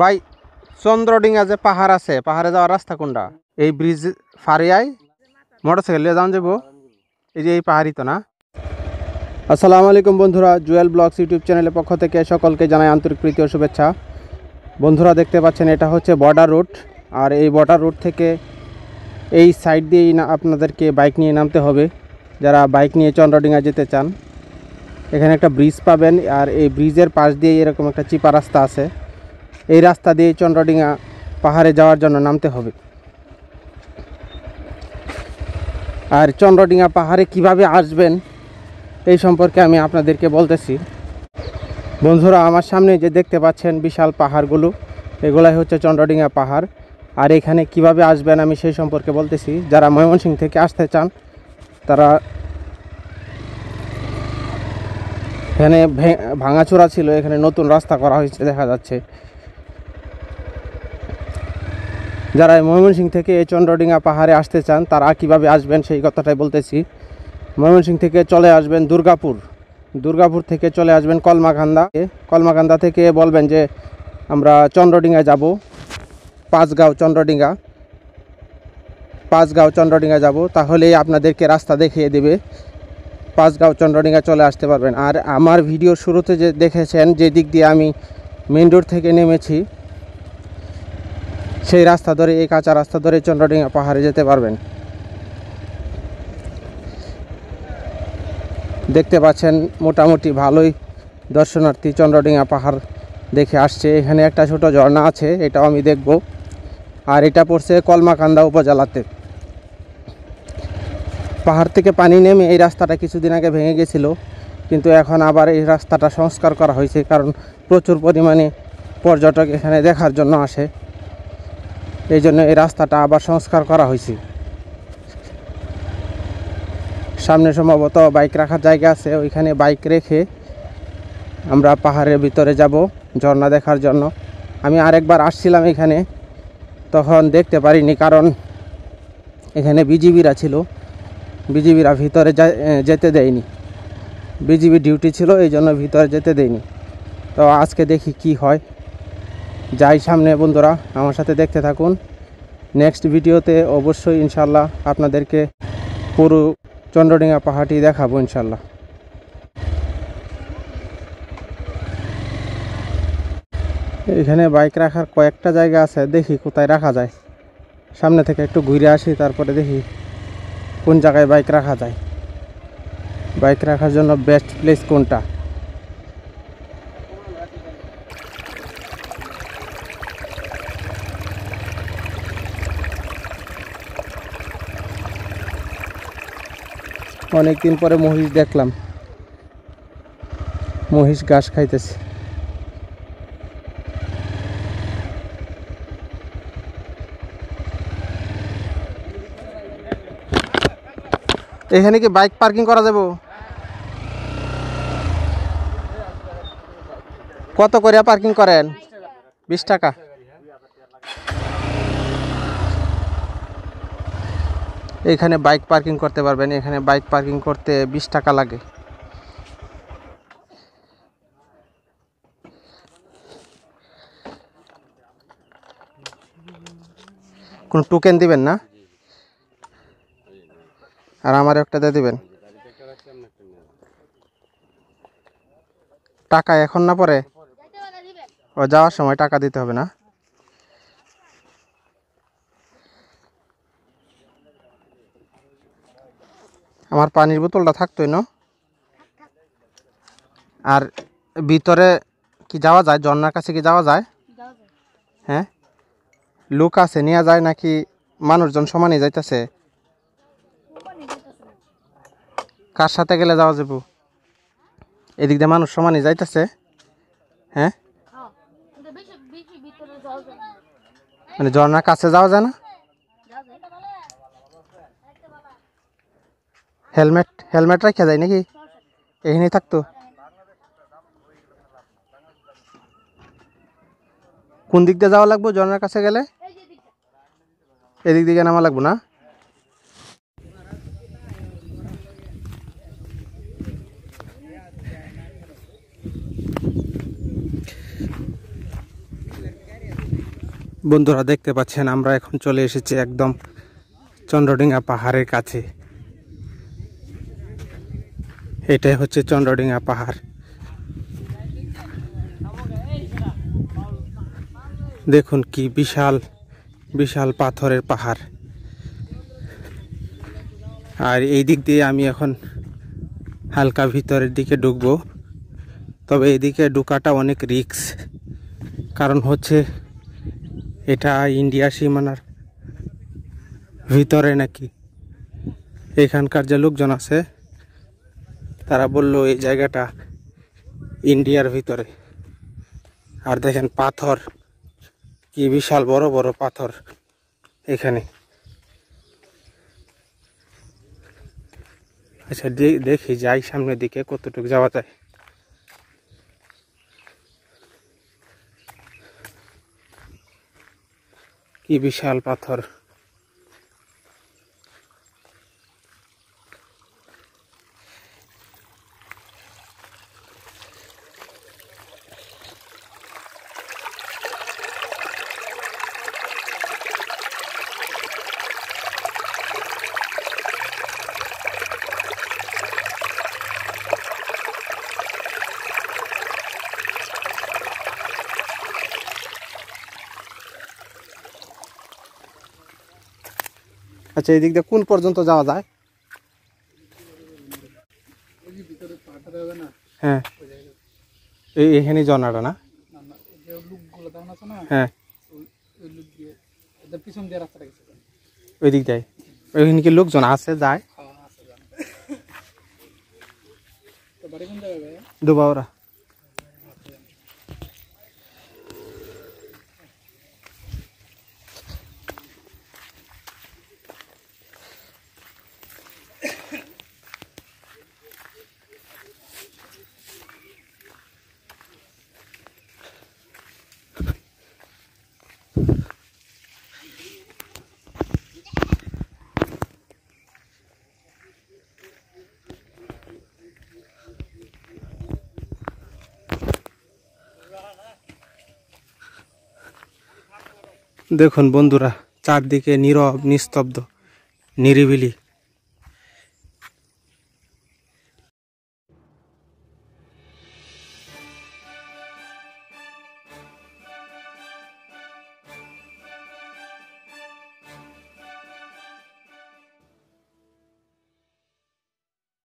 ভাই চন্দ্রডিঙ্গা যে পাহাড় আছে, পাহাড়ে যাওয়ার রাস্তা কোনটা? এই ব্রিজ ফারিয়ায় মোটরসাইকেল নিয়ে যাওয়া যাবো। এই যে এই পাহাড়ই তো না? আসসালামু আলাইকুম বন্ধুরা, জুয়েল ব্লগস ইউটিউব চ্যানেলের পক্ষ থেকে সকলকে জানাই আন্তরিক প্রীতি ও শুভেচ্ছা। বন্ধুরা দেখতে পাচ্ছেন এটা হচ্ছে বর্ডার রুট, আর এই বর্ডার রুট থেকে এই সাইড দিয়েই আপনাদেরকে বাইক নিয়ে নামতে হবে যারা বাইক নিয়ে চন্দ্রডিঙ্গা যেতে চান। এখানে একটা ব্রিজ পাবেন, আর এই ব্রিজের পাশ দিয়ে এরকম একটা চিপা রাস্তা আছে। এই রাস্তা দিয়ে চন্দ্রডিঙ্গা পাহাড়ে যাওয়ার জন্য নামতে হবে। আর চন্দ্রডিঙ্গা পাহাড়ে কিভাবে আসবেন এই সম্পর্কে আমি আপনাদেরকে বলতেছি। বন্ধুরা আমার সামনে যে দেখতে পাচ্ছেন বিশাল পাহাড়গুলো, এগুলাই হচ্ছে চন্দ্রডিঙ্গা পাহাড়। আর এখানে কিভাবে আসবেন আমি সেই সম্পর্কে বলতেছি। যারা ময়মনসিংহ থেকে আসতে চান তারা, এখানে ভাঙাচোরা ছিল, এখানে নতুন রাস্তা করা হয়েছে দেখা যাচ্ছে। যারা ময়মনসিংহ থেকে এই চন্দ্রডিঙ্গা পাহাড়ে আসতে চান তারা কিভাবে আসবেন সেই কথাটাই বলতেছি। ময়মনসিংহ থেকে চলে আসবেন দুর্গাপুর, দুর্গাপুর থেকে চলে আসবেন কলমাকান্দা, কলমাকান্দা থেকে বলবেন যে আমরা চন্দ্রডিঙ্গা যাব, পাঁচগাঁও চন্দ্রডিঙ্গা যাব, তাহলেই আপনাদেরকে রাস্তা দেখিয়ে দেবে, পাঁচগাঁও চন্দ্রডিঙ্গা চলে আসতে পারবেন। আর আমার ভিডিওর শুরুতে যে দেখেছেন যে দিক দিয়ে আমি মেন রোড থেকে নেমেছি, সেই রাস্তা ধরে, এই কাঁচা রাস্তা ধরে চন্দ্রডিঙ্গা পাহাড়ে যেতে পারবেন। দেখতে পাচ্ছেন মোটামুটি ভালোই দর্শনার্থী চন্দ্রডিঙ্গা পাহাড় দেখে আসছে। এখানে একটা ছোট ঝর্ণা আছে, এটাও আমি দেখব। আর এটা পড়ছে কলমাকান্দা উপজেলাতে। পাহাড় থেকে পানি নেমে এই রাস্তাটা কিছুদিন আগে ভেঙে গেছিল, কিন্তু এখন আবার এই রাস্তাটা সংস্কার করা হয়েছে, কারণ প্রচুর পরিমাণে পর্যটক এখানে দেখার জন্য আসে। এই জন্য এই রাস্তাটা আবার সংস্কার করা হয়েছে। সামনে সম্ভবত বাইক রাখার জায়গা আছে, ওইখানে বাইক রেখে আমরা পাহাড়ের ভিতরে যাব ঝর্ণা দেখার জন্য। আমি আরেকবার আসছিলাম এখানে, তখন দেখতে পারিনি, কারণ এখানে বিজিবিরা ছিল, বিজিবিরা ভিতরে যেতে দেয়নি, বিজিবি ডিউটি ছিল, এই জন্য ভিতরে যেতে দেয়নি। তো আজকে দেখি কি হয়, যাই সামনে। বন্ধুরা আমার সাথে দেখতে থাকুন, নেক্সট ভিডিওতে অবশ্যই ইনশাল্লাহ আপনাদেরকে পুরো চন্দ্রডিঙ্গা পাহাড়টি দেখাবো ইনশাল্লাহ। এখানে বাইক রাখার কয়েকটা জায়গা আছে, দেখি কোথায় রাখা যায়। সামনে থেকে একটু ঘুরে আসি, তারপরে দেখি কোন জায়গায় বাইক রাখা যায়, বাইক রাখার জন্য বেস্ট প্লেস কোনটা। অনেকদিন পরে মহিষ দেখলাম, মহিষ ঘাস খাইতেছে। এখানে কি বাইক পার্কিং করা যাবে? কত করে পার্কিং করেন? 20 টাকা। এখানে বাইক পার্কিং করতে পারবেন, এখানে বাইক পার্কিং করতে 20 টাকা লাগে। কোন টোকেন দিবেন না? আর আমার একটা দিয়ে দিবেন। টাকা এখন না পরে? ও যাওয়ার সময় টাকা দিতে হবে না? আমার পানির বোতলটা থাকতোই না। আর ভিতরে কি যাওয়া যায়? ঝর্ণার কাছে কি যাওয়া যায়? হ্যাঁ, লোক আছে নিয়ে যায় নাকি মানুষজন সমানে যাইতেছে? কার সাথে গেলে যাওয়া যাবো? এদিক দিয়ে মানুষ সমানে যাইতেছে। হ্যাঁ, মানে ঝর্ণার কাছে যাওয়া যায় না? হেলমেট রাখা যায় নাকি? এখানে থাকতো। কোন দিক দিয়ে যাওয়া লাগবো ঝর্ণার কাছে গেলে? এদিক দিকে নামা লাগবো না? বন্ধুরা দেখতে পাচ্ছেন আমরা এখন চলে এসেছি একদম চন্দ্রডিঙ্গা পাহাড়ের কাছে। এটাই হচ্ছে চন্দ্রডিঙ্গা পাহাড়। দেখুন কি বিশাল বিশাল পাথরের পাহাড়। আর এই দিক দিয়ে আমি এখন হালকা ভিতরের দিকে ঢুকবো, তবে এদিকে ঢোকাটা অনেক রিস্ক, কারণ হচ্ছে এটা ইন্ডিয়া সীমানার ভিতরে নাকি। এখানকার যে লোকজন আছে তারা বলল এই জায়গাটা ইন্ডিয়ার ভিতরে। আর দেখেন পাথর, কি বিশাল বড় বড় পাথর এখানে। আচ্ছা দেখি যাই সামনের দিকে কতটুকু যাওয়া যায়। কি বিশাল পাথর। আচ্ছা এই দিক দিয়ে কোন পর্যন্ত যাওয়া যায়? হ্যাঁ এখানে জনাটা না? হ্যাঁ ওই দিক দিয়ে ওইখানে কি লোকজন আছে যায়? দুবাওরা। দেখুন বন্ধুরা চারদিকে নীরব নিস্তব্ধ নিরিবিলি।